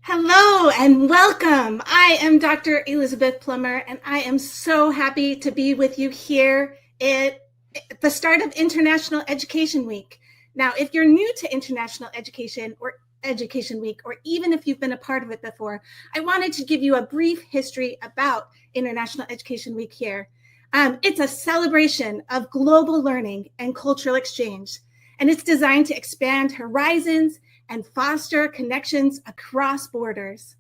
Hello and welcome. I am Dr. Elizabeth Plummer, and I am so happy to be with you here at the start of International Education Week. Now, if you're new to International Education or Education Week, or even if you've been a part of it before, I wanted to give you a brief history about International Education Week here. It's a celebration of global learning and cultural exchange, and it's designed to expand horizons and foster connections across borders.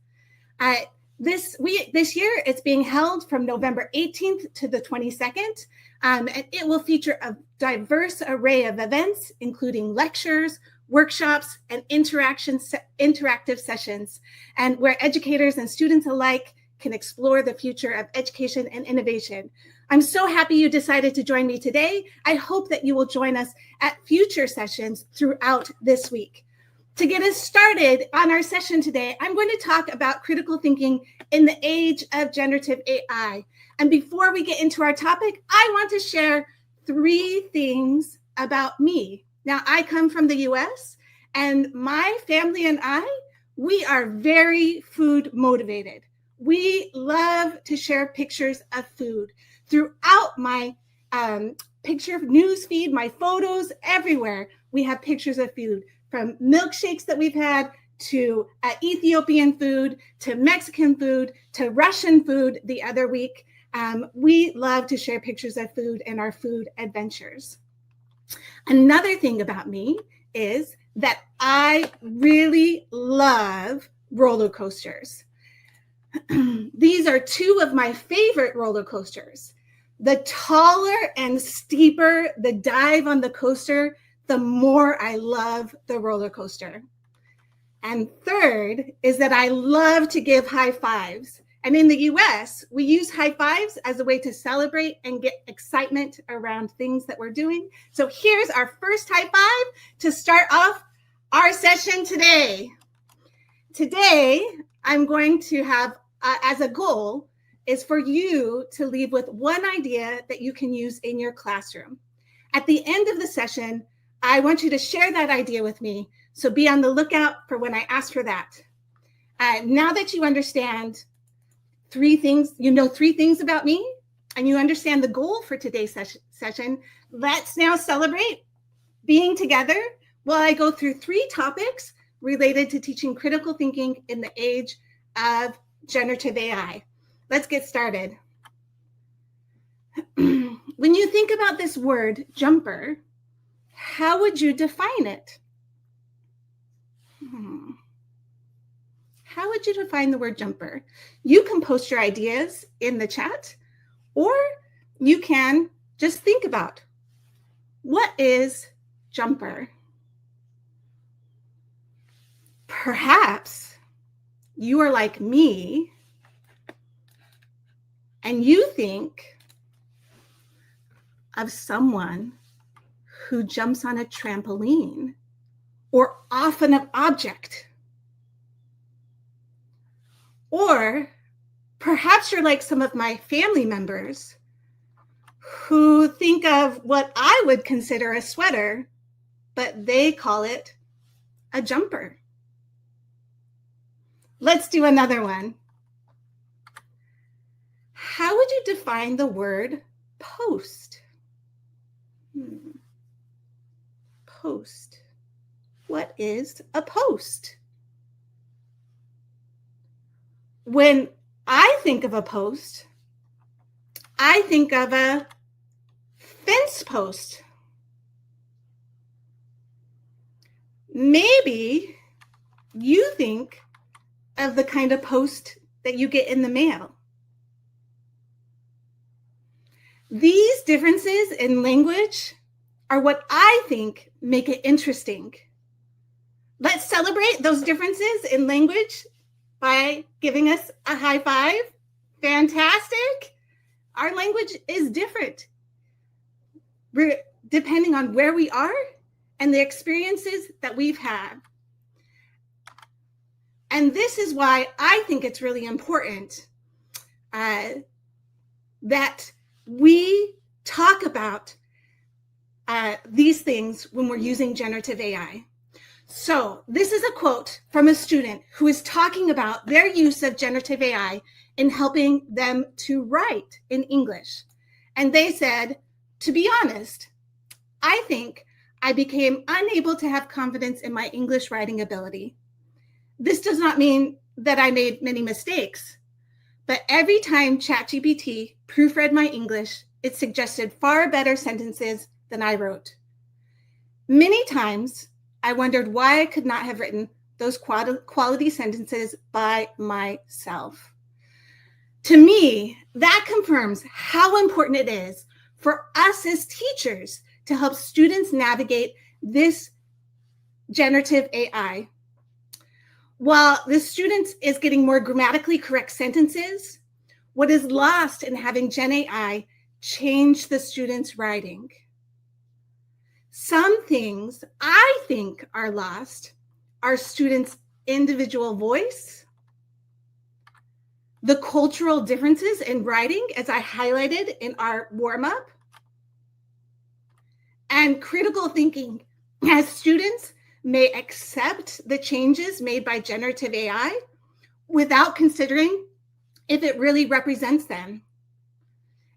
This year, it's being held from November 18th to the 22nd, and it will feature a diverse array of events, including lectures, workshops, and interactive sessions, and where educators and students alike can explore the future of education and innovation. I'm so happy you decided to join me today. I hope that you will join us at future sessions throughout this week. To get us started on our session today, I'm going to talk about critical thinking in the age of generative AI. And before we get into our topic, I want to share 3 things about me. Now, I come from the US, and my family and we are very food motivated. We love to share pictures of food. Throughout my picture news feed, my photos, everywhere, we have pictures of food. From milkshakes that we've had to Ethiopian food, to Mexican food, to Russian food the other week. We love to share pictures of food and our food adventures. Another thing about me is that I really love roller coasters. These are 2 of my favorite roller coasters. The taller and steeper the dive on the coaster, the more I love the roller coaster. And third is that I love to give high fives. And in the US, we use high fives as a way to celebrate and get excitement around things that we're doing. So here's our first high five to start off our session today. Today, I'm going to have, as a goal, is for you to leave with one idea that you can use in your classroom. At the end of the session, I want you to share that idea with me. So be on the lookout for when I ask for that. Now that you understand 3 things, you know 3 things about me, and you understand the goal for today's session, let's now celebrate being together while I go through 3 topics related to teaching critical thinking in the age of generative AI. Let's get started. When you think about this word, jumper, how would you define it? How would you define the word jumper? You can post your ideas in the chat, or you can just think about, what is jumper? Perhaps you are like me and you think of someone who jumps on a trampoline or off an object. Or perhaps you're like some of my family members who think of what I would consider a sweater, but they call it a jumper. Let's do another one. How would you define the word post? Post. What is a post? When I think of a post, I think of a fence post. Maybe you think of the kind of post that you get in the mail. These differences in language are what I think make it interesting. Let's celebrate those differences in language by giving us a high five. Fantastic. Our language is different depending on where we are and the experiences that we've had. And this is why I think it's really important that we talk about these things when we're using generative AI. So this is a quote from a student who is talking about their use of generative AI in helping them to write in English. And they said, to be honest, I think I became unable to have confidence in my English writing ability. This does not mean that I made many mistakes, but every time ChatGPT proofread my English, it suggested far better sentences than I wrote. Many times, I wondered why I could not have written those quality sentences by myself. To me, that confirms how important it is for us as teachers to help students navigate this generative AI. While the student is getting more grammatically correct sentences, what is lost in having GenAI change the student's writing? Some things I think are lost are students' individual voice, the cultural differences in writing, as I highlighted in our warm-up, and critical thinking, as students may accept the changes made by generative AI without considering if it really represents them.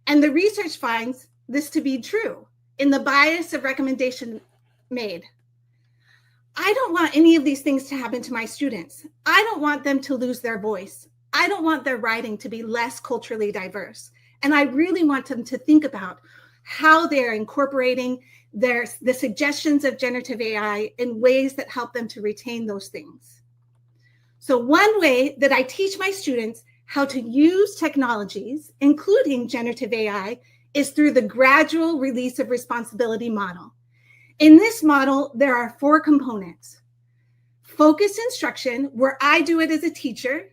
And the research finds this to be true in the bias of recommendation made. I don't want any of these things to happen to my students. I don't want them to lose their voice. I don't want their writing to be less culturally diverse. And I really want them to think about how they're incorporating the suggestions of generative AI in ways that help them to retain those things. So one way that I teach my students how to use technologies, including generative AI, is through the gradual release of responsibility model. In this model, there are 4 components: focused instruction, where I do it as a teacher;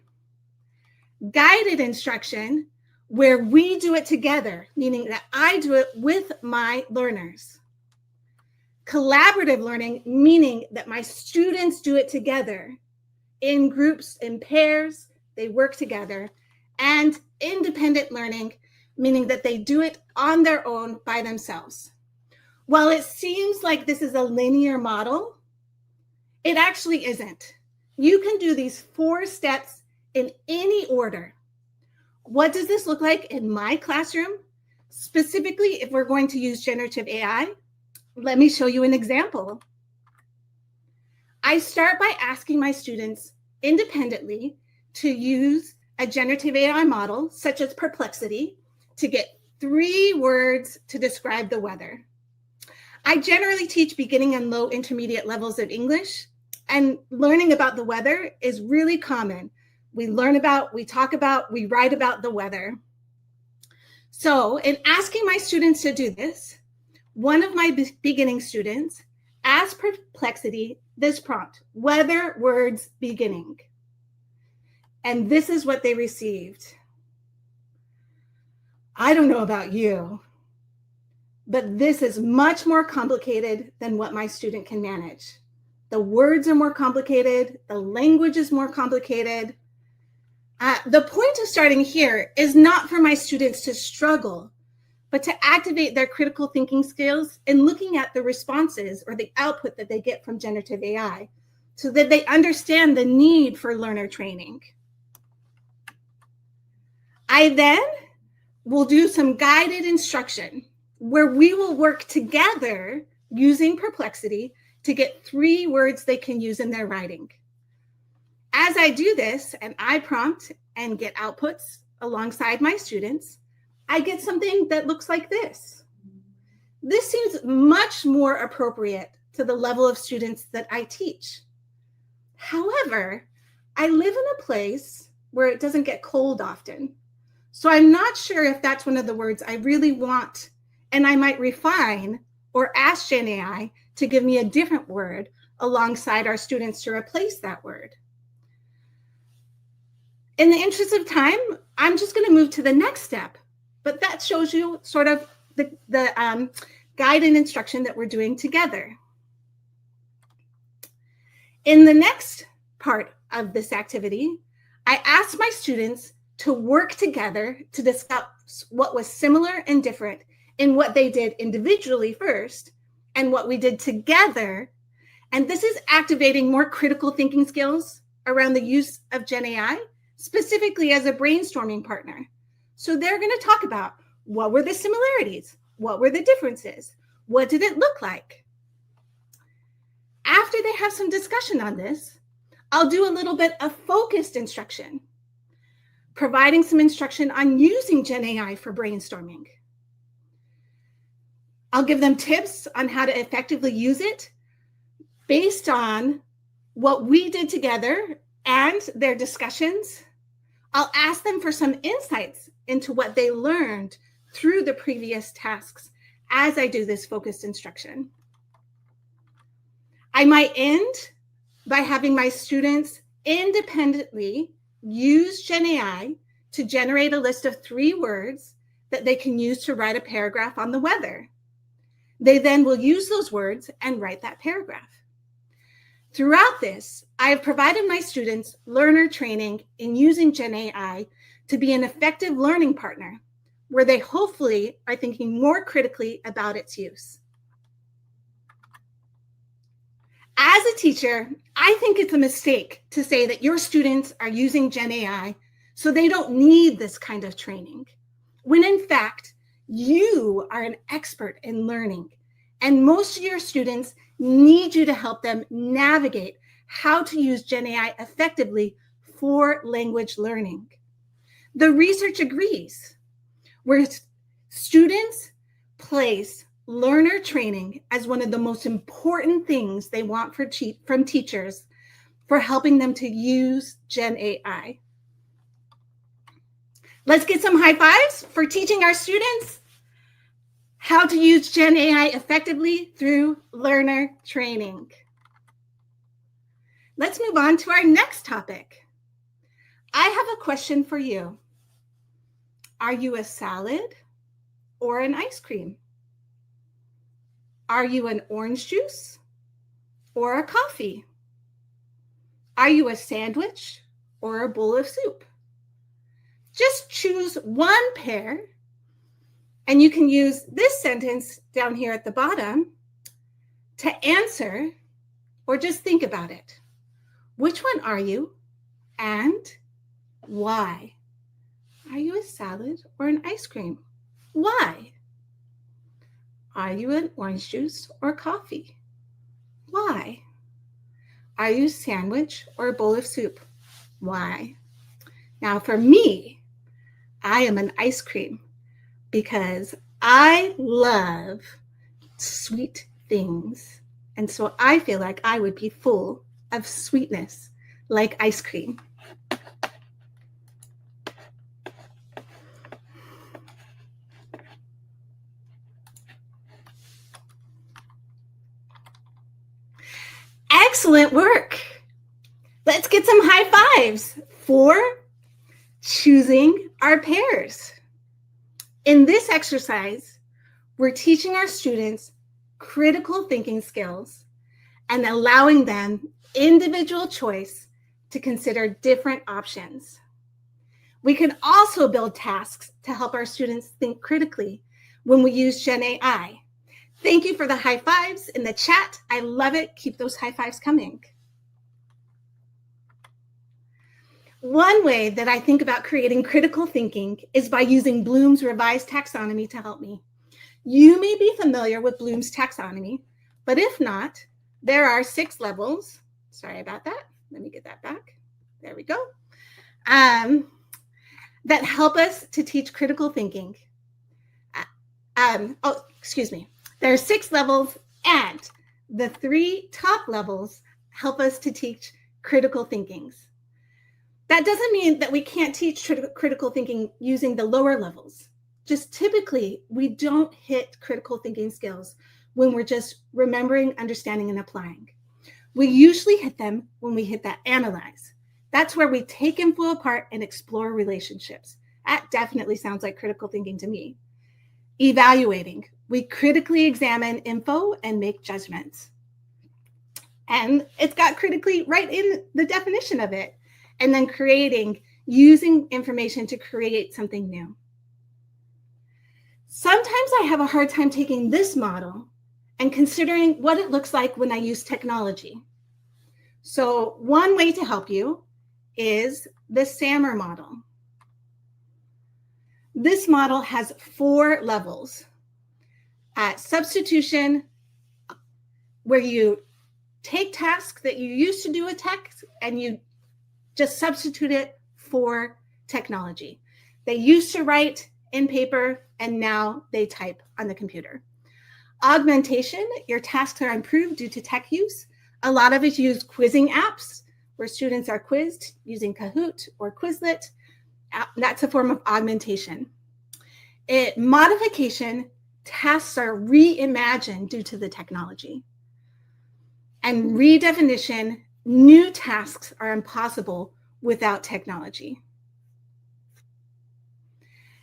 guided instruction, where we do it together, meaning that I do it with my learners; collaborative learning, meaning that my students do it together in groups, in pairs, they work together; and independent learning, meaning that they do it on their own by themselves. While it seems like this is a linear model, it actually isn't. You can do these 4 steps in any order. What does this look like in my classroom? Specifically, if we're going to use generative AI, let me show you an example. I start by asking my students independently to use a generative AI model, such as Perplexity, to get 3 words to describe the weather. I generally teach beginning and low intermediate levels of English, and learning about the weather is really common. We learn about, we talk about, we write about the weather. So in asking my students to do this, one of my beginning students asked Perplexity this prompt: weather words beginning. And this is what they received. I don't know about you, but this is much more complicated than what my student can manage. The words are more complicated. The language is more complicated. The point of starting here is not for my students to struggle, but to activate their critical thinking skills in looking at the responses or the output that they get from generative AI so that they understand the need for learner training. I then will do some guided instruction where we will work together using Perplexity to get 3 words they can use in their writing. As I do this and I prompt and get outputs alongside my students, I get something that looks like this. This seems much more appropriate to the level of students that I teach. However, I live in a place where it doesn't get cold often. So I'm not sure if that's one of the words I really want, and I might refine or ask GenAI to give me a different word alongside our students to replace that word. In the interest of time, I'm just going to move to the next step, but that shows you sort of the guide and instruction that we're doing together. In the next part of this activity, I asked my students to work together to discuss what was similar and different in what they did individually first and what we did together And this is activating more critical thinking skills around the use of GenAI, specifically as a brainstorming partner. So they're going to talk about what were the similarities? What were the differences? What did it look like? After they have some discussion on this, I'll do a little bit of focused instruction, providing some instruction on using GenAI for brainstorming. I'll give them tips on how to effectively use it based on what we did together and their discussions. I'll ask them for some insights into what they learned through the previous tasks as I do this focused instruction. I might end by having my students independently use GenAI to generate a list of 3 words that they can use to write a paragraph on the weather. They then will use those words and write that paragraph. Throughout this, I have provided my students learner training in using GenAI to be an effective learning partner, where they hopefully are thinking more critically about its use. As a teacher, I think it's a mistake to say that your students are using GenAI so they don't need this kind of training, when in fact, you are an expert in learning, and most of your students need you to help them navigate how to use GenAI effectively for language learning. The research agrees, where students place learner training as one of the most important things they want from teachers for helping them to use GenAI. Let's get some high fives for teaching our students how to use GenAI effectively through learner training. Let's move on to our next topic. I have a question for you. Are you a salad or an ice cream? Are you an orange juice or a coffee? Are you a sandwich or a bowl of soup? Just choose one pair, and you can use this sentence down here at the bottom to answer, or just think about it. Which one are you and why? Are you a salad or an ice cream? Why? Are you an orange juice or coffee? Why? Are you a sandwich or a bowl of soup? Why? Now for me, I am an ice cream because I love sweet things. And so I feel like I would be full of sweetness like ice cream. Excellent work. Let's get some high fives for choosing our pairs. In this exercise, we're teaching our students critical thinking skills and allowing them individual choice to consider different options. We can also build tasks to help our students think critically when we use GenAI. Thank you for the high fives in the chat. I love it. Keep those high fives coming. One way that I think about creating critical thinking is by using Bloom's revised taxonomy to help me. You may be familiar with Bloom's taxonomy, but if not, there are 6 levels. Sorry about that. Let me get that back. There we go. That help us to teach critical thinking. There are 6 levels, and the 3 top levels help us to teach critical thinking. That doesn't mean that we can't teach critical thinking using the lower levels. Just typically, we don't hit critical thinking skills when we're just remembering, understanding, and applying. We usually hit them when we hit that analyze. That's where we take info apart and explore relationships. That definitely sounds like critical thinking to me. Evaluating. We critically examine info and make judgments. And it's got critically right in the definition of it. And then creating, using information to create something new. Sometimes I have a hard time taking this model and considering what it looks like when I use technology. So one way to help you is the SAMR model. This model has 4 levels. Substitution, where you take tasks that you used to do with text and you just substitute it for technology. They used to write in paper and now they type on the computer. Augmentation, your tasks are improved due to tech use. A lot of us use quizzing apps where students are quizzed using Kahoot or Quizlet. That's a form of augmentation. Modification, tasks are reimagined due to the technology. And redefinition, new tasks are impossible without technology.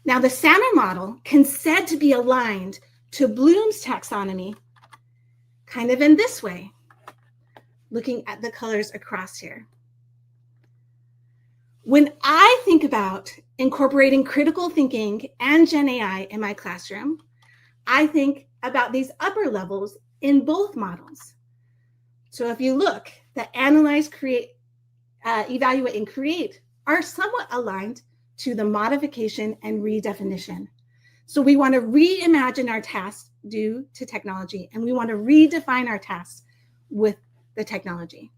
Now, the SAMR model can said to be aligned to Bloom's taxonomy kind of in this way, looking at the colors across here. When I think about incorporating critical thinking and GenAI in my classroom, I think about these upper levels in both models. So if you look, the analyze, create, evaluate, and create are somewhat aligned to the modification and redefinition. So we want to reimagine our tasks due to technology, and we want to redefine our tasks with the technology.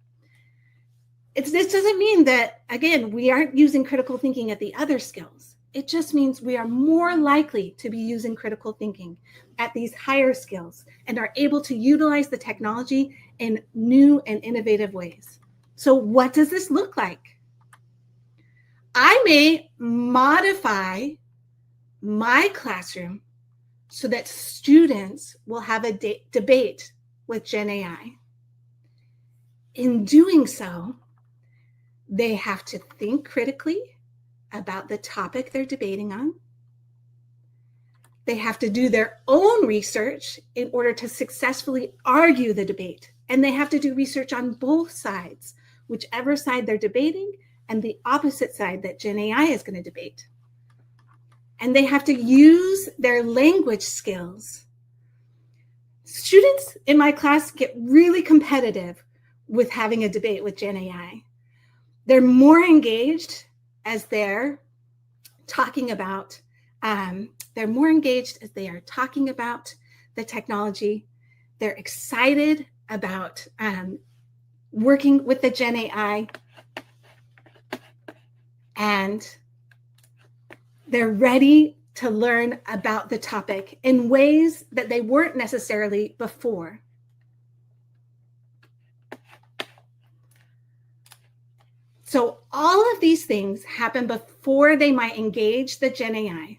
This doesn't mean that, again, we aren't using critical thinking at the other skills. It just means we are more likely to be using critical thinking at these higher skills and are able to utilize the technology in new and innovative ways. So what does this look like? I may modify my classroom so that students will have a debate with GenAI. In doing so, they have to think critically about the topic they're debating on. They have to do their own research in order to successfully argue the debate. And they have to do research on both sides, whichever side they're debating and the opposite side that GenAI is going to debate. And they have to use their language skills. Students in my class get really competitive with having a debate with GenAI. They're more engaged as they're talking about, the technology. They're excited about working with the GenAI, and they're ready to learn about the topic in ways that they weren't necessarily before. So all of these things happen before they might engage the GenAI.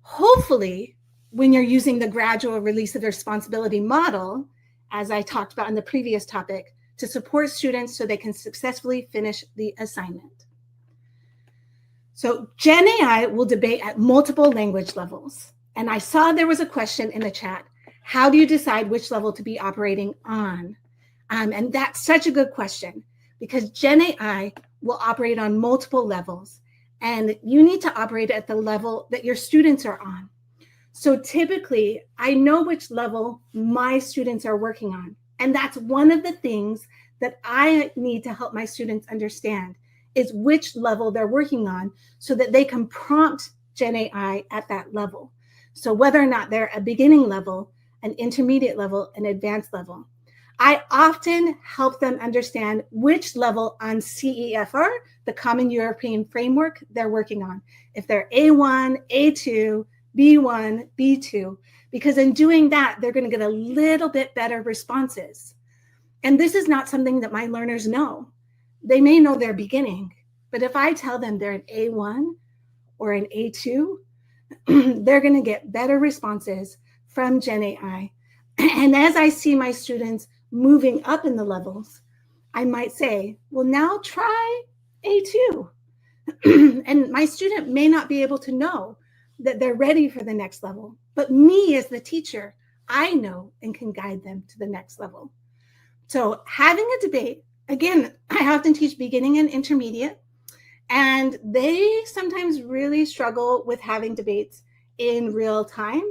Hopefully, when you're using the gradual release of responsibility model, as I talked about in the previous topic, to support students so they can successfully finish the assignment. So GenAI will debate at multiple language levels. And I saw there was a question in the chat. How do you decide which level to be operating on? And that's such a good question, because GenAI will operate on multiple levels, and you need to operate at the level that your students are on. So typically, I know which level my students are working on. And that's one of the things that I need to help my students understand, is which level they're working on so that they can prompt GenAI at that level. So whether or not they're a beginning level, an intermediate level, an advanced level. I often help them understand which level on CEFR, the Common European Framework, they're working on. If they're A1, A2, B1, B2, because in doing that, they're going to get a little bit better responses. And this is not something that my learners know. They may know they're beginning, but if I tell them they're an A1 or an A2, they're going to get better responses from GenAI. And as I see my students moving up in the levels, I might say, well, now try A2. And my student may not be able to know that they're ready for the next level, but me as the teacher, I know and can guide them to the next level. So having a debate, again, I often teach beginning and intermediate, and they sometimes really struggle with having debates in real time.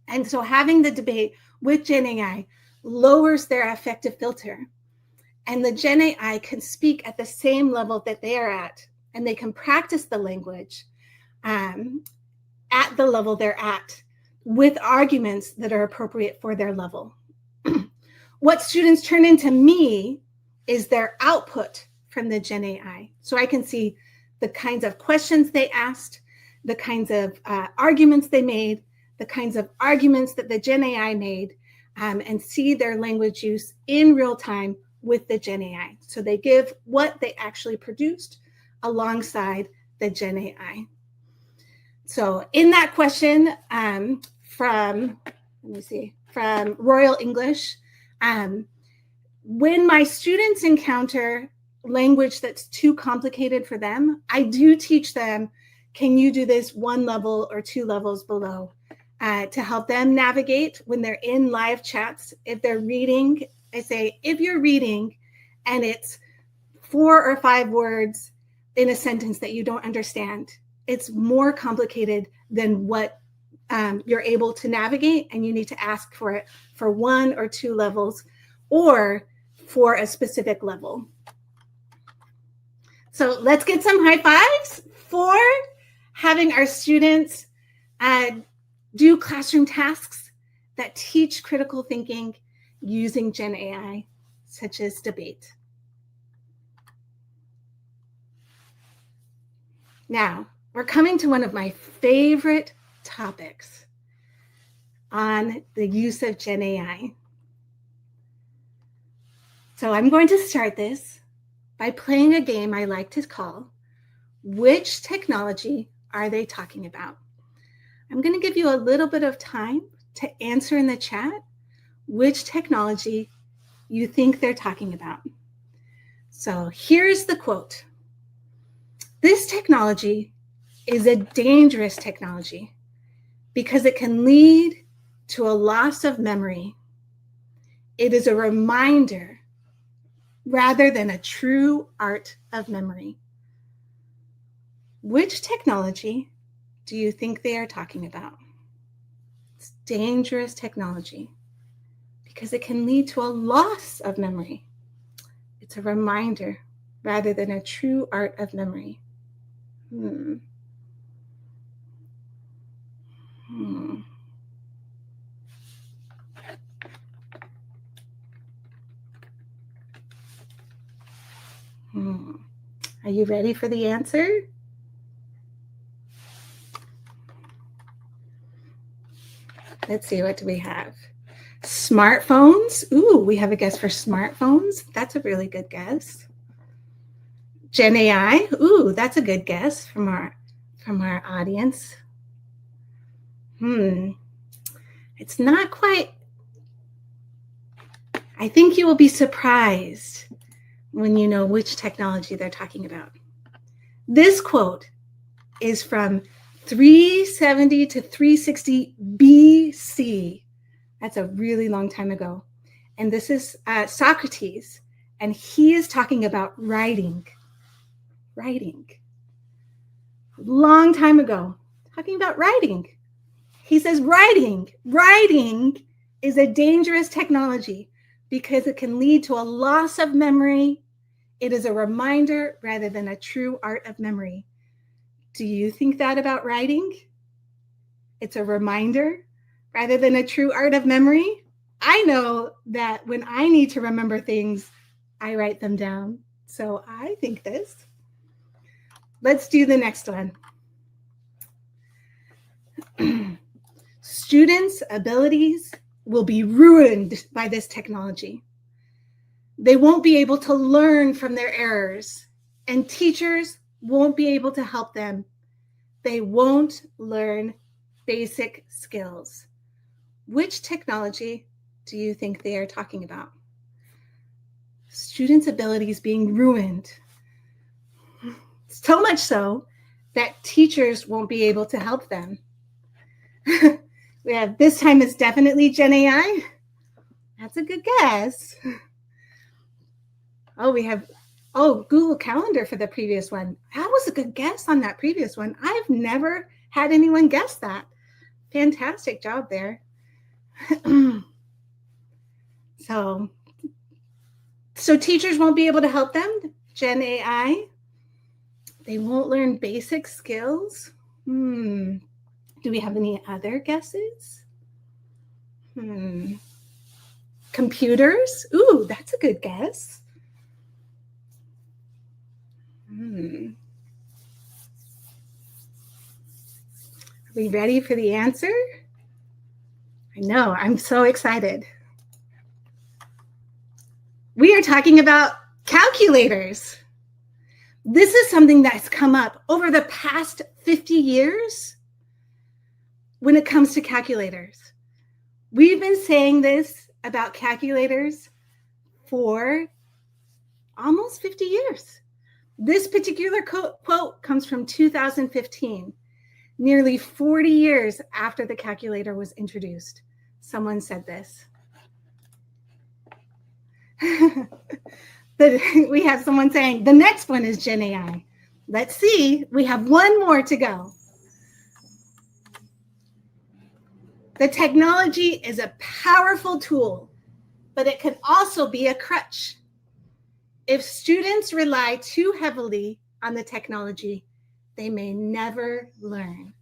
And so having the debate with GenAI lowers their affective filter. And the GenAI can speak at the same level that they are at, and they can practice the language at the level they're at with arguments that are appropriate for their level. What students turn into me is their output from the GenAI. So I can see the kinds of questions they asked, the kinds of arguments they made, the kinds of arguments that the GenAI made, and see their language use in real time with the GenAI. So they give what they actually produced alongside the GenAI. So in that question from Royal English, when my students encounter language that's too complicated for them, I do teach them, can you do this 1 level or 2 levels below to help them navigate when they're in live chats. If they're reading, I say, if you're reading and it's 4 or 5 words in a sentence that you don't understand, it's more complicated than what you're able to navigate, and you need to ask for it for 1 or 2 levels or for a specific level. So let's get some high fives for having our students do classroom tasks that teach critical thinking using GenAI, such as debate. Now, we're coming to one of my favorite topics on the use of GenAI. So I'm going to start this by playing a game I like to call, Which Technology Are They Talking About? I'm going to give you a little bit of time to answer in the chat which technology you think they're talking about. So here's the quote. This technology is a dangerous technology because it can lead to a loss of memory. It is a reminder rather than a true art of memory. Which technology do you think they are talking about? It's dangerous technology because it can lead to a loss of memory. It's a reminder rather than a true art of memory. Are you ready for the answer? Let's see, what do we have? Smartphones. Ooh, we have a guess for smartphones. That's a really good guess. GenAI. Ooh, that's a good guess from our audience. It's not quite. I think you will be surprised when you know which technology they're talking about. This quote is from 370 to 360 BC. That's a really long time ago. And this is Socrates, and he is talking about writing. Long time ago, talking about writing. He says writing is a dangerous technology because it can lead to a loss of memory. It is a reminder rather than a true art of memory. Do you think that about writing? It's a reminder rather than a true art of memory? I know that when I need to remember things, I write them down. So I think this. Let's do the next one. Students' abilities will be ruined by this technology. They won't be able to learn from their errors, and teachers won't be able to help them. They won't learn basic skills. Which technology do you think they are talking about? Students' abilities being ruined. So much so that teachers won't be able to help them. We have, this time it's definitely GenAI. That's a good guess. Oh, we have, Google Calendar for the previous one. That was a good guess on that previous one. I've never had anyone guess that. Fantastic job there. So teachers won't be able to help them. GenAI, they won't learn basic skills. Do we have any other guesses? Computers? Ooh, that's a good guess. Are we ready for the answer? I know, I'm so excited. We are talking about calculators. This is something that's come up over the past 50 years when it comes to calculators. We've been saying this about calculators for almost 50 years. This particular quote comes from 2015, nearly 40 years after the calculator was introduced. Someone said this. We have someone saying the next one is GenAI. Let's see, we have one more to go. The technology is a powerful tool, but it can also be a crutch. If students rely too heavily on the technology, they may never learn.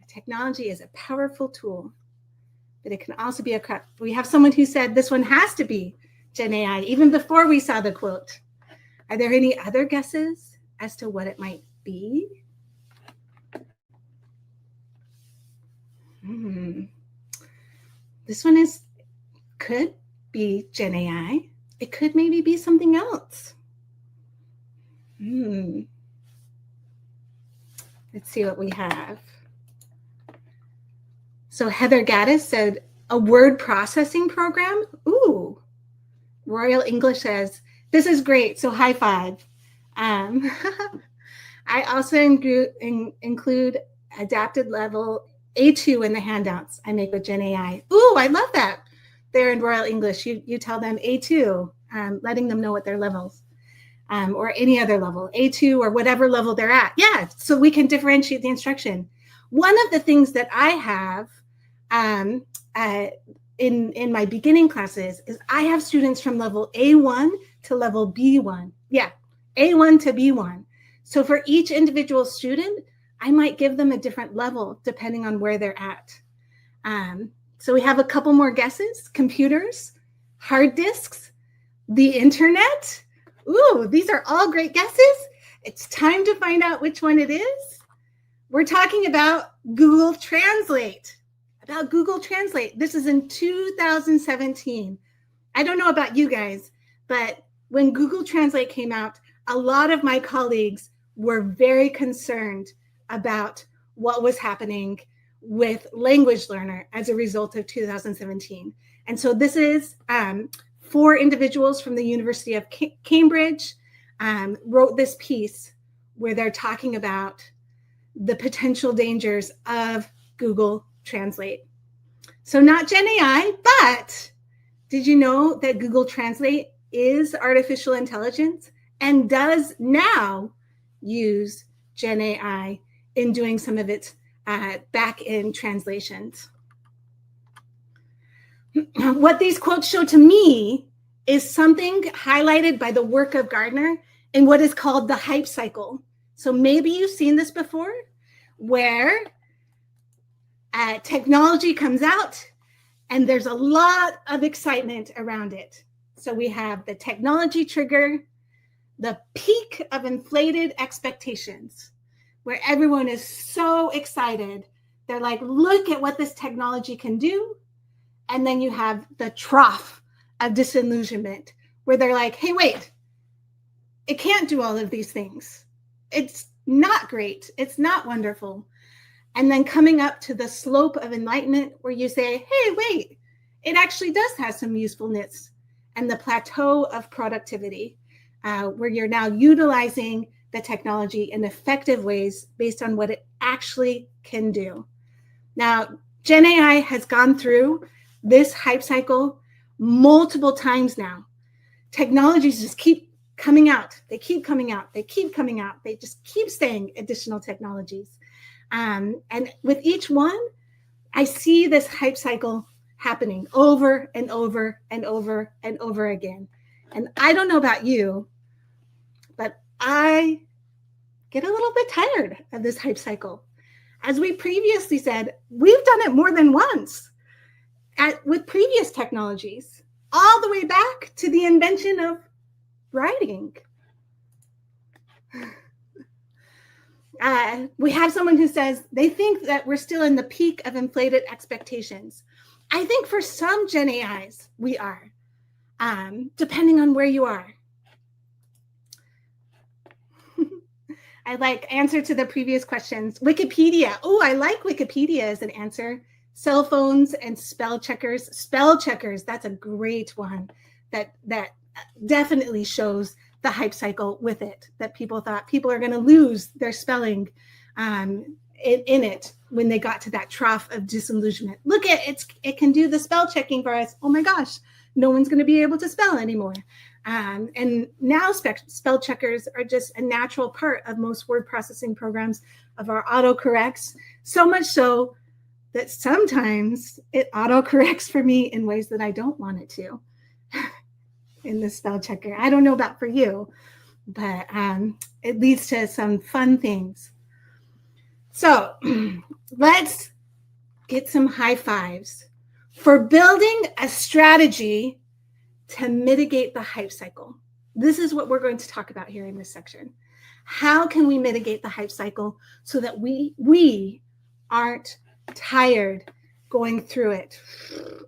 Technology is a powerful tool, but it can also be a crutch. We have someone who said this one has to be GenAI, even before we saw the quote. Are there any other guesses as to what it might be? This one could be GenAI. It could maybe be something else. Let's see what we have. So Heather Gaddis said, a word processing program? Ooh. Royal English says, this is great, so high five. I also include adapted level A2 in the handouts I make with GenAI. Ooh, I love that. They're in Royal English. You tell them A2, letting them know what their levels, or any other level, A2 or whatever level they're at. Yeah, so we can differentiate the instruction. One of the things that I have in my beginning classes is I have students from level A1 to level B1. Yeah, A1 to B1. So for each individual student, I might give them a different level depending on where they're at. So we have a couple more guesses. Computers, hard disks, the internet. Ooh, these are all great guesses. It's time to find out which one it is. We're talking about Google Translate. This is in 2017. I don't know about you guys, but when Google Translate came out, a lot of my colleagues were very concerned about what was happening with language learner as a result of 2017. And so this is 4 individuals from the University of Cambridge wrote this piece where they're talking about the potential dangers of Google Translate. So not GenAI, but did you know that Google Translate is artificial intelligence and does now use GenAI in doing some of its back-end translations? What these quotes show to me is something highlighted by the work of Gardner in what is called the hype cycle. So maybe you've seen this before, where technology comes out and there's a lot of excitement around it. So we have the technology trigger, the peak of inflated expectations, where everyone is so excited. They're like, look at what this technology can do. And then you have the trough of disillusionment, where they're like, hey, wait, it can't do all of these things. It's not great. It's not wonderful. And then coming up to the slope of enlightenment, where you say, hey, wait, it actually does have some usefulness. And the plateau of productivity, where you're now utilizing the technology in effective ways based on what it actually can do. Now, GenAI has gone through this hype cycle multiple times now. Technologies just keep coming out. They keep coming out. They keep coming out. They just keep saying additional technologies. And with each one, I see this hype cycle happening over and over and over and over again. And I don't know about you, but I get a little bit tired of this hype cycle. As we previously said, we've done it more than once with previous technologies, all the way back to the invention of writing. We have someone who says they think that we're still in the peak of inflated expectations. I think for some Gen AIs, we are, depending on where you are. I like answer to the previous questions. Wikipedia. Oh, I like Wikipedia as an answer. Cell phones and spell checkers. Spell checkers, that's a great one. That definitely shows the hype cycle with it, that people thought people are going to lose their spelling in it when they got to that trough of disillusionment. Look at it, it can do the spell checking for us. Oh my gosh, no one's going to be able to spell anymore. And now spell checkers are just a natural part of most word processing programs, of our autocorrects, so much so that sometimes it autocorrects for me in ways that I don't want it to in the spell checker. I don't know about for you, but it leads to some fun things. So let's get some high fives for building a strategy to mitigate the hype cycle. This is what we're going to talk about here in this section. How can we mitigate the hype cycle so that we aren't tired going through it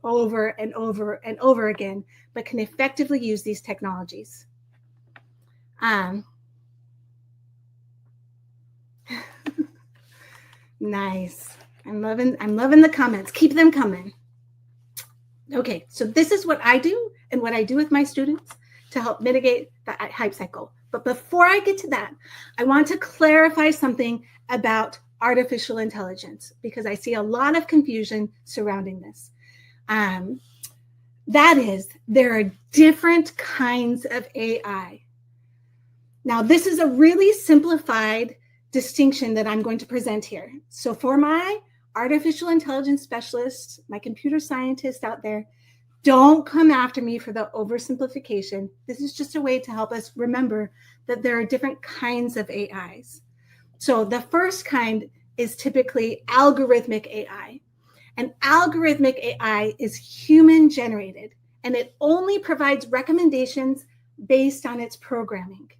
over and over and over again, but can effectively use these technologies? Nice. I'm loving the comments. Keep them coming. Okay, so this is what I do and what I do with my students to help mitigate the hype cycle. But before I get to that, I want to clarify something about artificial intelligence, because I see a lot of confusion surrounding this. That is, there are different kinds of AI. Now, this is a really simplified distinction that I'm going to present here. So for my artificial intelligence specialists, my computer scientists out there, don't come after me for the oversimplification. This is just a way to help us remember that there are different kinds of AIs. So the first kind is typically algorithmic AI. And algorithmic AI is human generated, and it only provides recommendations based on its programming.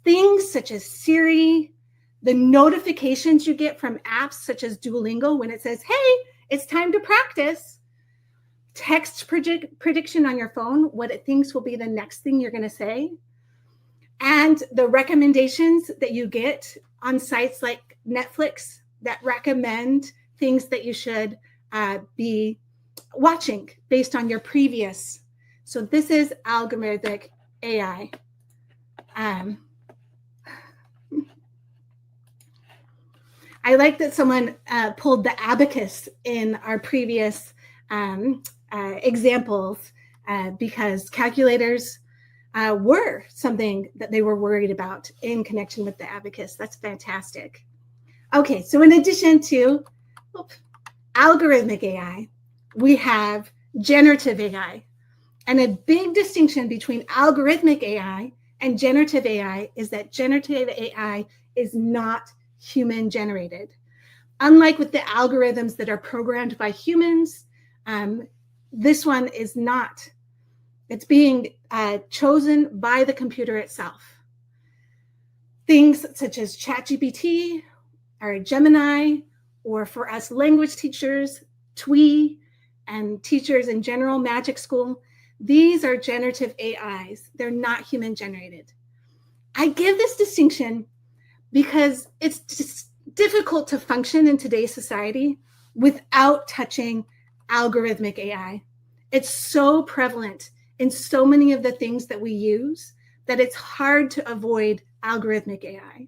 Things such as Siri, the notifications you get from apps such as Duolingo when it says, hey, it's time to practice. Text prediction on your phone, what it thinks will be the next thing you're going to say. And the recommendations that you get on sites like Netflix that recommend things that you should be watching based on your previous. So this is algorithmic AI. I like that someone pulled the abacus in our previous examples because calculators were something that they were worried about in connection with the abacus. That's fantastic. Okay, so in addition to algorithmic AI, we have generative AI. And a big distinction between algorithmic AI and generative AI is that generative AI is not human generated. Unlike with the algorithms that are programmed by humans, this one is not. It's being chosen by the computer itself. Things such as ChatGPT or Gemini, or for us language teachers, TWE, and teachers in general, Magic School, these are generative AIs. They're not human generated. I give this distinction because it's just difficult to function in today's society without touching algorithmic AI. It's so prevalent in so many of the things that we use that it's hard to avoid algorithmic AI.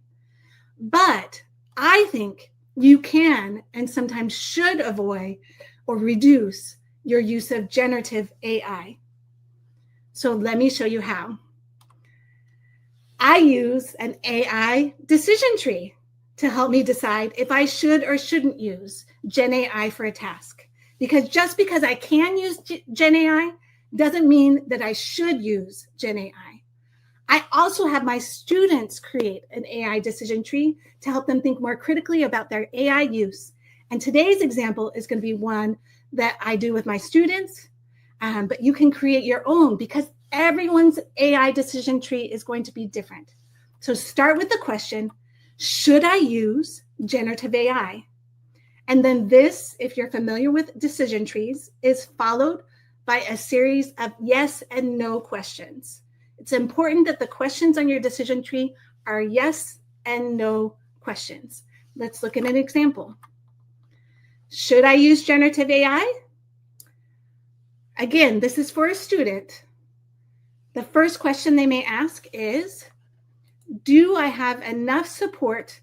But I think you can and sometimes should avoid or reduce your use of generative AI. So let me show you how. I use an AI decision tree. to help me decide if I should or shouldn't use GenAI for a task. Because just because I can use GenAI doesn't mean that I should use GenAI. I also have my students create an AI decision tree to help them think more critically about their AI use. And today's example is going to be one that I do with my students, but you can create your own because everyone's AI decision tree is going to be different. So start with the question, should I use generative AI? And then this, if you're familiar with decision trees, is followed by a series of yes and no questions. It's important that the questions on your decision tree are yes and no questions. Let's look at an example. Should I use generative AI? Again, this is for a student. The first question they may ask is, do I have enough support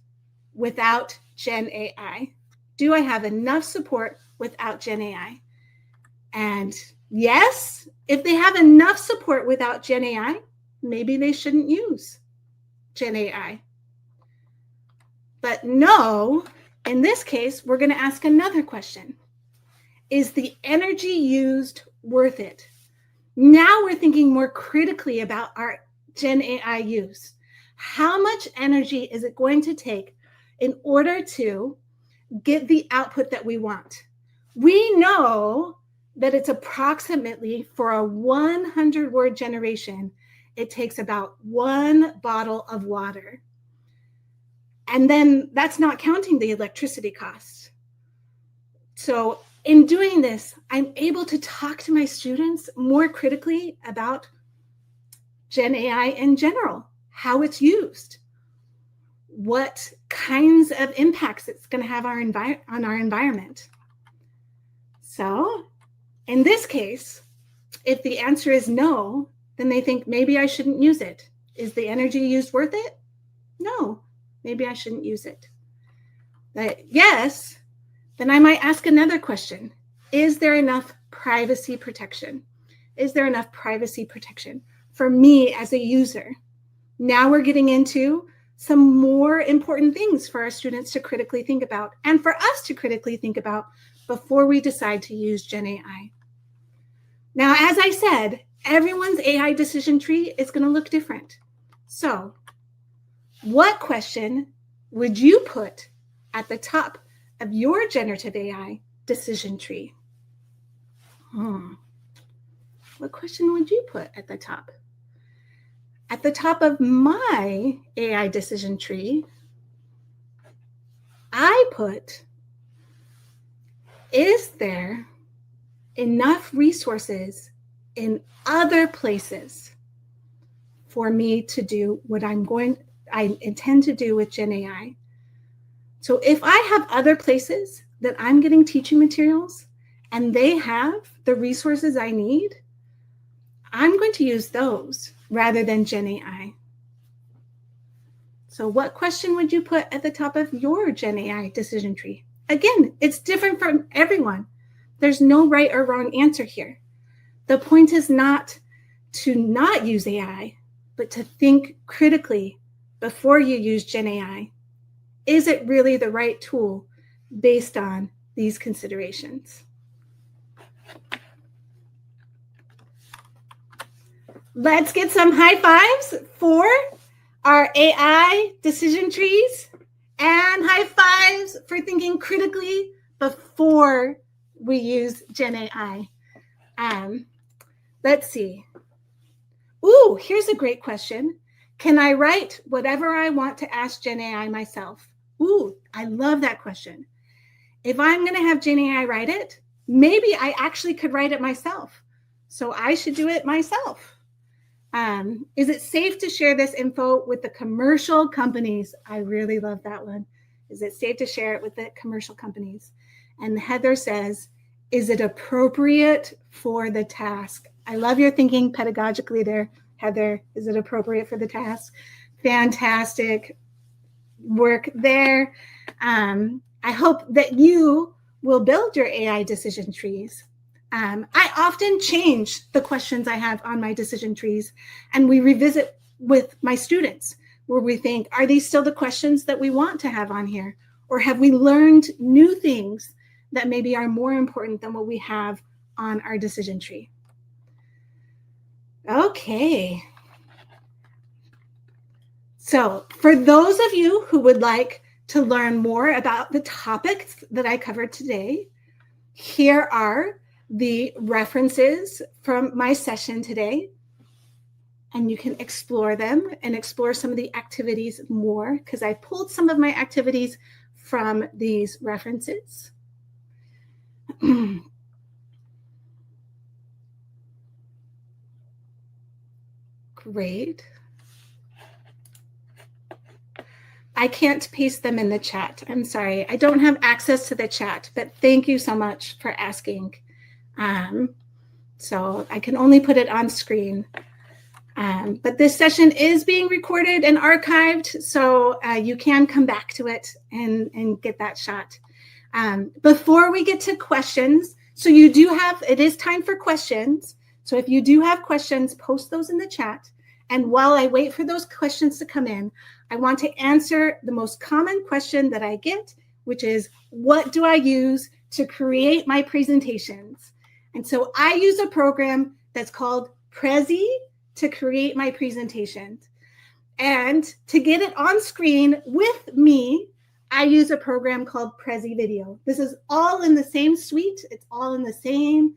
without GenAI? Do I have enough support without GenAI? And yes, if they have enough support without GenAI, maybe they shouldn't use GenAI. But no, in this case, we're going to ask another question. Is the energy used worth it? Now we're thinking more critically about our GenAI use. How much energy is it going to take in order to get the output that we want? We know that it's approximately, for a 100-word generation, it takes about 1 bottle of water. And then that's not counting the electricity costs. So in doing this, I'm able to talk to my students more critically about GenAI in general, how it's used, what kinds of impacts it's going to have on our environment. So in this case, if the answer is no, then they think maybe I shouldn't use it. Is the energy used worth it? No, maybe I shouldn't use it. But yes, then I might ask another question. Is there enough privacy protection? Is there enough privacy protection for me as a user? Now we're getting into some more important things for our students to critically think about and for us to critically think about before we decide to use GenAI. Now, as I said, everyone's AI decision tree is going to look different. So what question would you put at the top of your generative AI decision tree? What question would you put at the top? At the top of my AI decision tree, I put, is there enough resources in other places for me to do what I intend to do with GenAI? So if I have other places that I'm getting teaching materials and they have the resources I need, I'm going to use those rather than GenAI. So what question would you put at the top of your GenAI decision tree? Again, it's different from everyone. There's no right or wrong answer here. The point is not to not use AI, but to think critically before you use GenAI. Is it really the right tool based on these considerations? Let's get some high fives for our AI decision trees and high fives for thinking critically before we use GenAI. Let's see. Ooh, here's a great question. Can I write whatever I want to ask GenAI myself? Ooh, I love that question. If I'm going to have GenAI write it, maybe I actually could write it myself. So I should do it myself. Is it safe to share this info with the commercial companies? I really love that one. Is it safe to share it with the commercial companies? And Heather says, is it appropriate for the task? I love your thinking pedagogically there, Heather. Is it appropriate for the task? Fantastic work there. I hope that you will build your AI decision trees. I often change the questions I have on my decision trees, and we revisit with my students where we think, are these still the questions that we want to have on here? Or have we learned new things that maybe are more important than what we have on our decision tree? Okay. So for those of you who would like to learn more about the topics that I covered today, here are the references from my session today. And you can explore them and explore some of the activities more, because I pulled some of my activities from these references. Great. I can't paste them in the chat. I'm sorry. I don't have access to the chat, but thank you so much for asking. So I can only put it on screen. But this session is being recorded and archived, so you can come back to it and get that shot. Before we get to questions, so you do have, it is time for questions. So if you do have questions, post those in the chat. And while I wait for those questions to come in, I want to answer the most common question that I get, which is, what do I use to create my presentations? And so I use a program that's called Prezi to create my presentations. And to get it on screen with me, I use a program called Prezi Video. This is all in the same suite. It's all in the same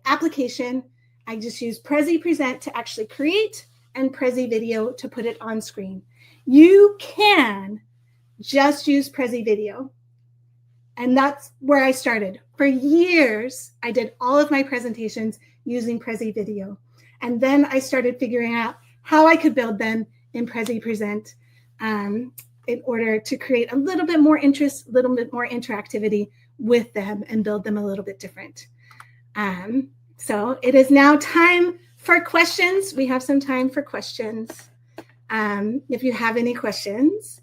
application. I just use Prezi Present to actually create and Prezi Video to put it on screen. You can just use Prezi Video. And that's where I started. For years, I did all of my presentations using Prezi Video. And then I started figuring out how I could build them in Prezi Present in order to create a little bit more interest, a little bit more interactivity with them and build them a little bit different. So it is now time for questions. We have some time for questions. If you have any questions,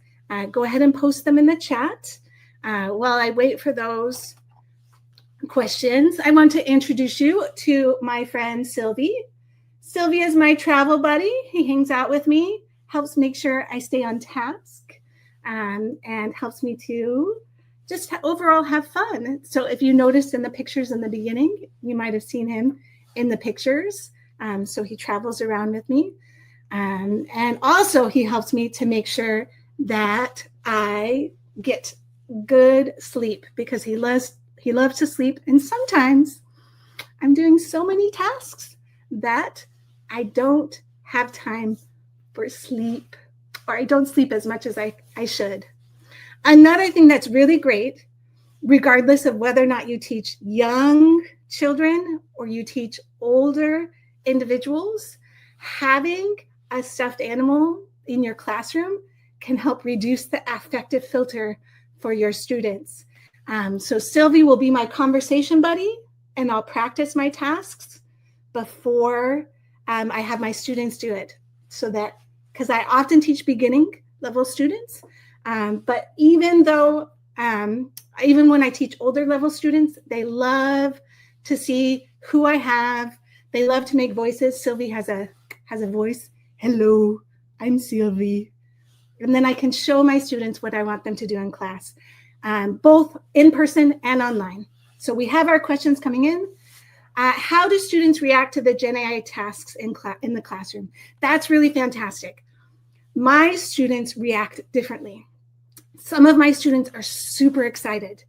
go ahead and post them in the chat. While I wait for those questions, I want to introduce you to my friend Sylvie. Sylvie is my travel buddy. He hangs out with me, helps make sure I stay on task, and helps me to just overall have fun. So if you noticed in the pictures in the beginning, you might have seen him in the pictures. So he travels around with me. And also he helps me to make sure that I get good sleep, because he loves to sleep. And sometimes I'm doing so many tasks that I don't have time for sleep, or I don't sleep as much as I should. Another thing that's really great, regardless of whether or not you teach young children or you teach older individuals, having a stuffed animal in your classroom can help reduce the affective filter for your students. So Sylvie will be my conversation buddy, and I'll practice my tasks before I have my students do it. So that, because I often teach beginning level students, but even when I teach older level students, they love to see who I have. They love to make voices. Sylvie has a voice. Hello, I'm Sylvie. And then I can show my students what I want them to do in class, both in person and online. So we have our questions coming in. How do students react to the GenAI tasks in the classroom? That's really fantastic. My students react differently. Some of my students are super excited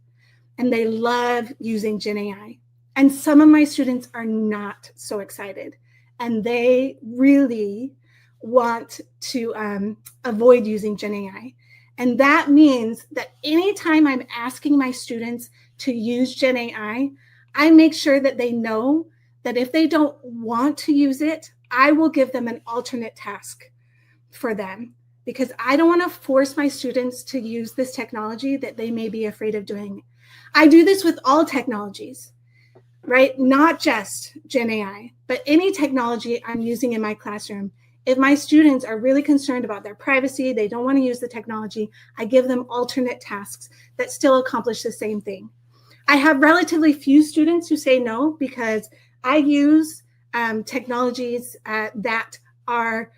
and they love using GenAI. And some of my students are not so excited and they really want to avoid using GenAI. And that means that anytime I'm asking my students to use GenAI, I make sure that they know that if they don't want to use it, I will give them an alternate task for them, because I don't want to force my students to use this technology that they may be afraid of doing. I do this with all technologies, right? Not just GenAI, but any technology I'm using in my classroom. If my students are really concerned about their privacy, they don't want to use the technology, I give them alternate tasks that still accomplish the same thing. I have relatively few students who say no, because I use technologies that are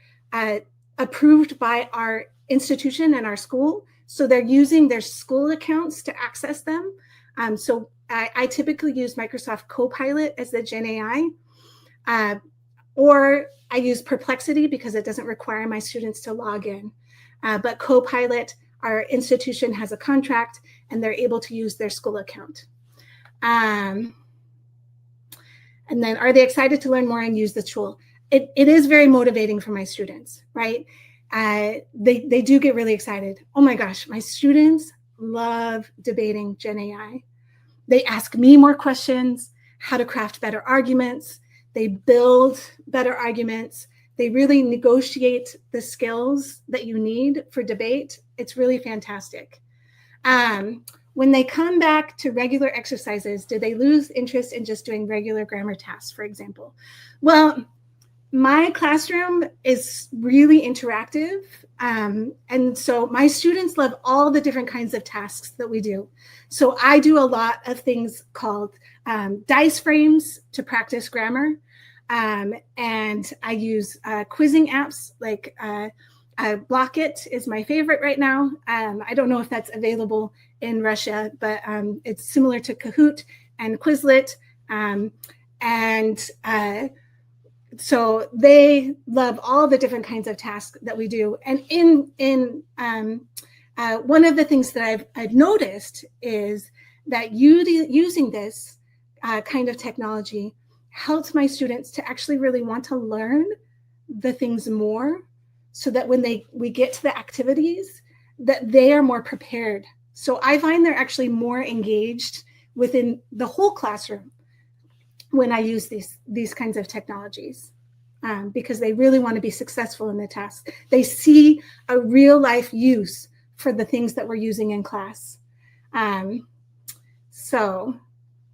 approved by our institution and our school. So they're using their school accounts to access them. So I typically use Microsoft Copilot as the GenAI, or I use Perplexity because it doesn't require my students to log in. But Copilot, our institution has a contract and they're able to use their school account. And then, are they excited to learn more and use the tool? It is very motivating for my students, right? They do get really excited. Oh my gosh, my students love debating GenAI. They ask me more questions, how to craft better arguments. They build better arguments. They really negotiate the skills that you need for debate. It's really fantastic. When they come back to regular exercises, do they lose interest in just doing regular grammar tasks, for example? Well, my classroom is really interactive. And so my students love all the different kinds of tasks that we do. So I do a lot of things called dice frames to practice grammar. And I use quizzing apps like Blockit is my favorite right now. I don't know if that's available in Russia, but it's similar to Kahoot and Quizlet. So they love all the different kinds of tasks that we do. And one of the things that I've noticed is that using this kind of technology helps my students to actually really want to learn the things more, so that when we get to the activities, that they are more prepared. So I find they're actually more engaged within the whole classroom when I use these kinds of technologies, because they really want to be successful in the task. They see a real life use for the things that we're using in class. So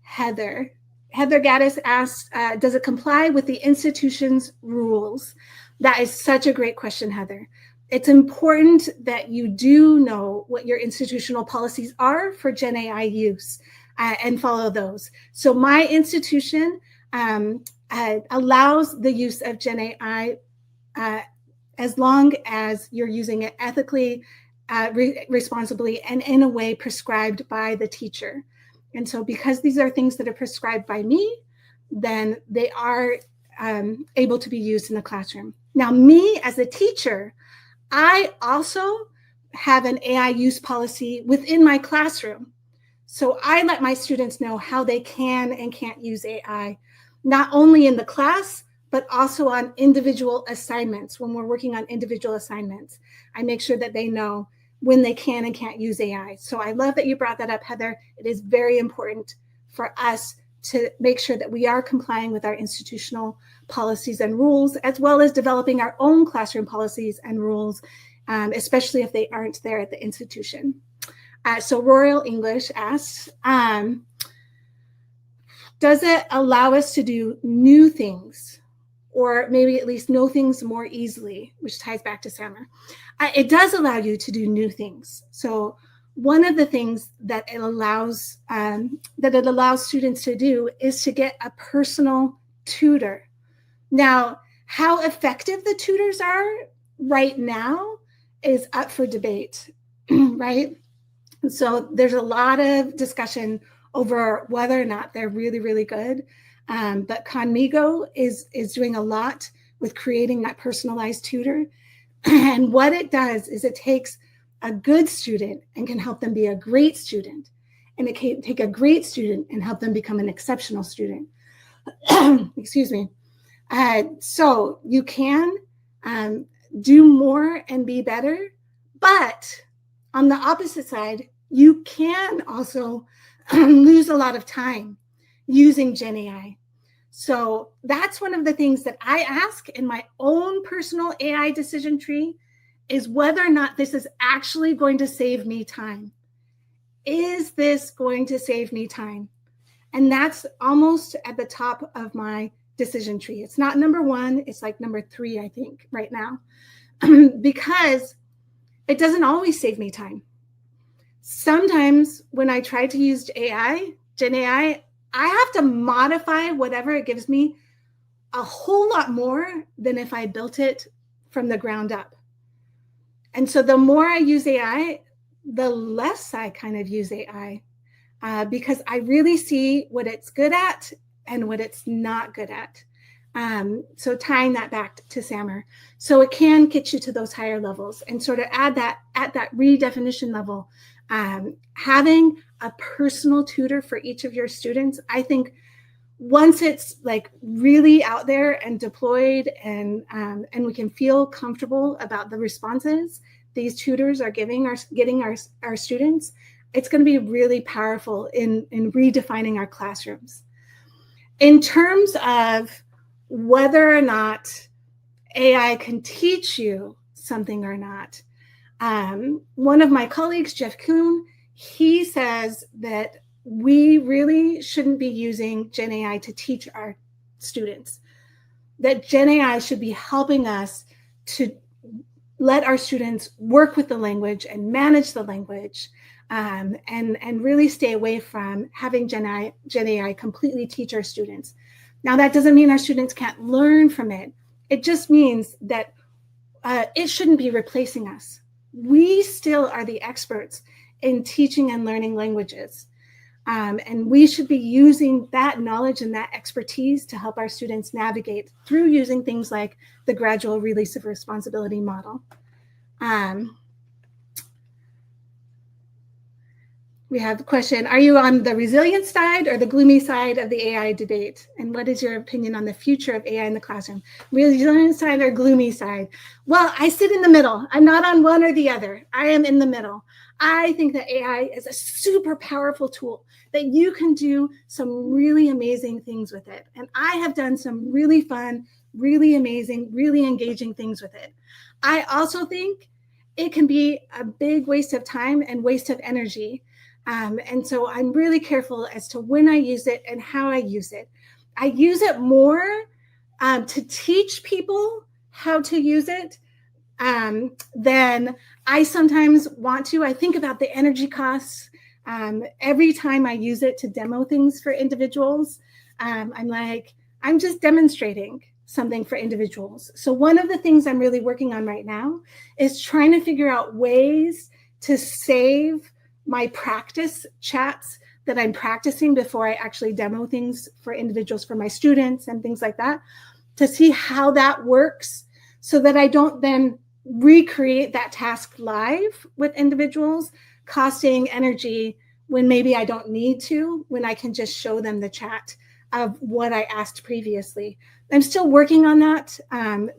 Heather Gaddis asked, does it comply with the institution's rules? That is such a great question, Heather. It's important that you do know what your institutional policies are for GenAI use and follow those. So my institution allows the use of GenAI as long as you're using it ethically, responsibly, and in a way prescribed by the teacher. And so because these are things that are prescribed by me, then they are able to be used in the classroom. Now, me as a teacher, I also have an AI use policy within my classroom. So I let my students know how they can and can't use AI, not only in the class, but also on individual assignments. When we're working on individual assignments, I make sure that they know when they can and can't use AI. So I love that you brought that up, Heather. It is very important for us to make sure that we are complying with our institutional policies and rules, as well as developing our own classroom policies and rules, especially if they aren't there at the institution. So Royal English asks, does it allow us to do new things, or maybe at least know things more easily, which ties back to Summer? It does allow you to do new things. So one of the things that it allows students to do is to get a personal tutor. Now, how effective the tutors are right now is up for debate, right? So there's a lot of discussion over whether or not they're really, really good. But Conmigo is doing a lot with creating that personalized tutor. And what it does is it takes a good student and can help them be a great student. And it can take a great student and help them become an exceptional student. Excuse me. So you can do more and be better, but on the opposite side, you can also lose a lot of time using GenAI. So that's one of the things that I ask in my own personal AI decision tree, is whether or not this is actually going to save me time. Is this going to save me time? And that's almost at the top of my decision tree. It's not number one, it's like number 3, I think, right now, because it doesn't always save me time. Sometimes when I try to use GenAI, I have to modify whatever it gives me a whole lot more than if I built it from the ground up. And so the more I use AI, the less I kind of use AI, because I really see what it's good at and what it's not good at. So tying that back to SAMR. So it can get you to those higher levels and sort of add that at that redefinition level. Having a personal tutor for each of your students, I think once it's like really out there and deployed and we can feel comfortable about the responses these tutors are getting our students, it's going to be really powerful in redefining our classrooms. In terms of whether or not AI can teach you something or not, one of my colleagues, Jeff Kuhn, he says that we really shouldn't be using GenAI to teach our students, that GenAI should be helping us to let our students work with the language and manage the language, and really stay away from having GenAI completely teach our students. Now, that doesn't mean our students can't learn from it. It just means that it shouldn't be replacing us. We still are the experts in teaching and learning languages. And we should be using that knowledge and that expertise to help our students navigate through using things like the gradual release of responsibility model. We have the question, are you on the resilient side or the gloomy side of the AI debate? And what is your opinion on the future of AI in the classroom? Resilient side or gloomy side? Well, I sit in the middle. I'm not on one or the other. I am in the middle. I think that AI is a super powerful tool that you can do some really amazing things with it. And I have done some really fun, really amazing, really engaging things with it. I also think it can be a big waste of time and waste of energy. And so I'm really careful as to when I use it and how I use it. I use it more to teach people how to use it than I sometimes want to. I think about the energy costs every time I use it to demo things for individuals. I'm like, I'm just demonstrating something for individuals. So one of the things I'm really working on right now is trying to figure out ways to save my practice chats that I'm practicing before I actually demo things for individuals, for my students and things like that, to see how that works so that I don't then recreate that task live with individuals, costing energy when maybe I don't need to, when I can just show them the chat of what I asked previously. I'm still working on that,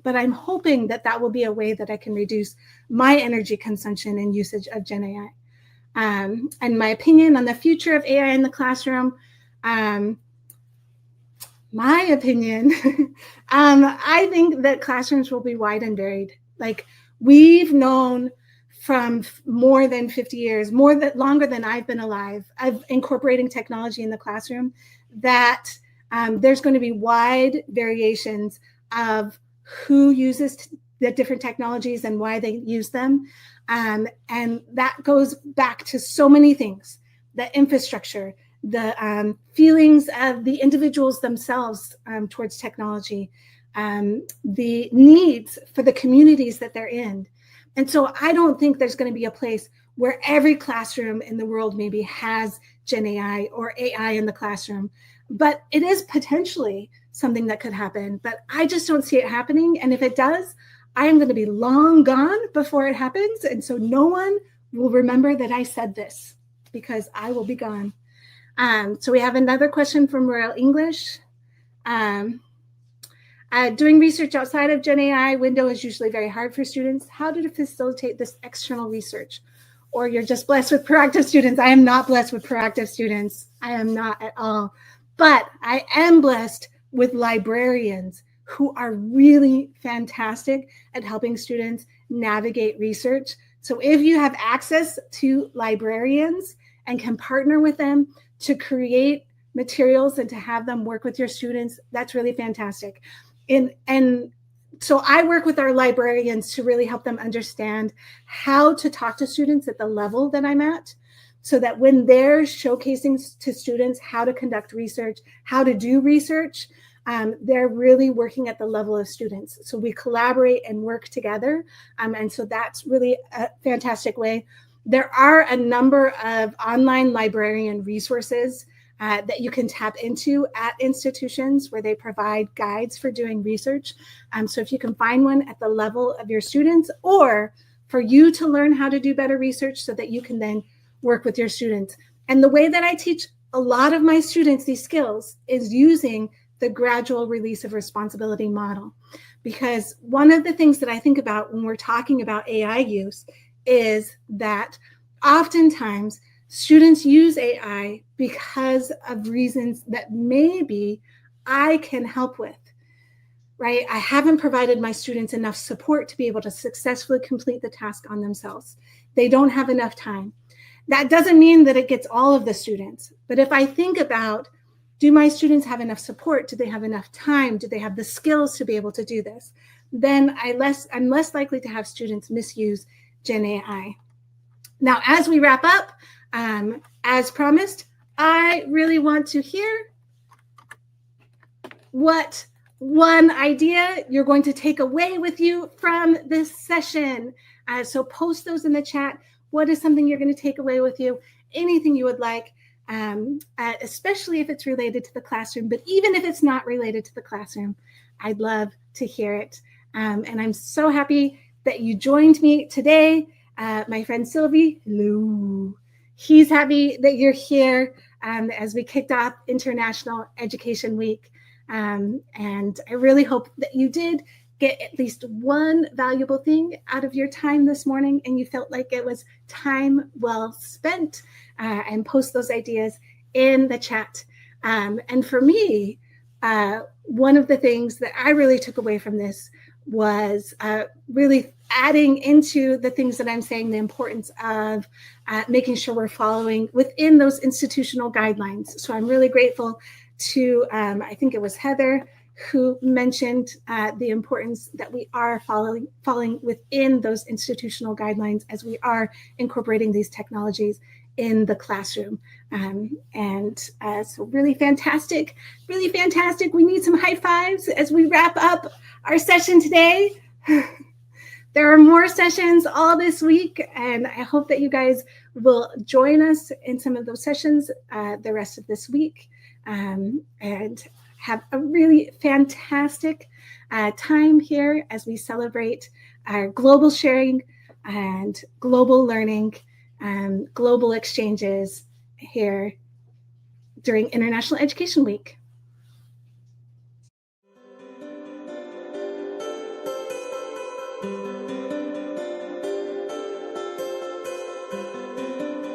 but I'm hoping that that will be a way that I can reduce my energy consumption and usage of GenAI. And my opinion on the future of AI in the classroom, my opinion, I think that classrooms will be wide and varied. Like we've known from more than 50 years, longer than I've been alive, of incorporating technology in the classroom, that there's going to be wide variations of who uses the different technologies and why they use them. And that goes back to so many things, the infrastructure, the feelings of the individuals themselves towards technology, the needs for the communities that they're in. And so I don't think there's going to be a place where every classroom in the world maybe has GenAI or AI in the classroom, but it is potentially something that could happen, but I just don't see it happening. And if it does, I am going to be long gone before it happens. And so no one will remember that I said this because I will be gone. So we have another question from Royal English. Doing research outside of GenAI window is usually very hard for students. How to facilitate this external research? Or you're just blessed with proactive students. I am not blessed with proactive students. I am not at all. But I am blessed with librarians who are really fantastic at helping students navigate research. So if you have access to librarians and can partner with them to create materials and to have them work with your students, that's really fantastic. And so I work with our librarians to really help them understand how to talk to students at the level that I'm at, so that when they're showcasing to students how to conduct research, how to do research, they're really working at the level of students. So we collaborate and work together. And so that's really a fantastic way. There are a number of online librarian resources that you can tap into at institutions where they provide guides for doing research. So if you can find one at the level of your students, or for you to learn how to do better research so that you can then work with your students. And the way that I teach a lot of my students these skills is using the gradual release of responsibility model. Because one of the things that I think about when we're talking about AI use is that oftentimes students use AI because of reasons that maybe I can help with, right? I haven't provided my students enough support to be able to successfully complete the task on themselves. They don't have enough time. That doesn't mean that it gets all of the students. But if I think about, do my students have enough support? Do they have enough time? Do they have the skills to be able to do this? Then I'm less likely to have students misuse GenAI. Now, as we wrap up, as promised, I really want to hear what one idea you're going to take away with you from this session. So post those in the chat. What is something you're going to take away with you? Anything you would like, especially if it's related to the classroom. But even if it's not related to the classroom, I'd love to hear it. And I'm so happy that you joined me today. My friend Sylvie, hello. He's happy that you're here as we kicked off International Education Week. And I really hope that you did get at least one valuable thing out of your time this morning and you felt like it was time well spent, and post those ideas in the chat. And for me, one of the things that I really took away from this was really adding into the things that I'm saying, the importance of making sure we're following within those institutional guidelines. So I'm really grateful to, I think it was Heather, who mentioned the importance that we are following within those institutional guidelines as we are incorporating these technologies in the classroom. So really fantastic, really fantastic. We need some high fives as we wrap up our session today. There are more sessions all this week, and I hope that you guys will join us in some of those sessions the rest of this week, and have a really fantastic time here as we celebrate our global sharing and global learning and global exchanges here during International Education Week.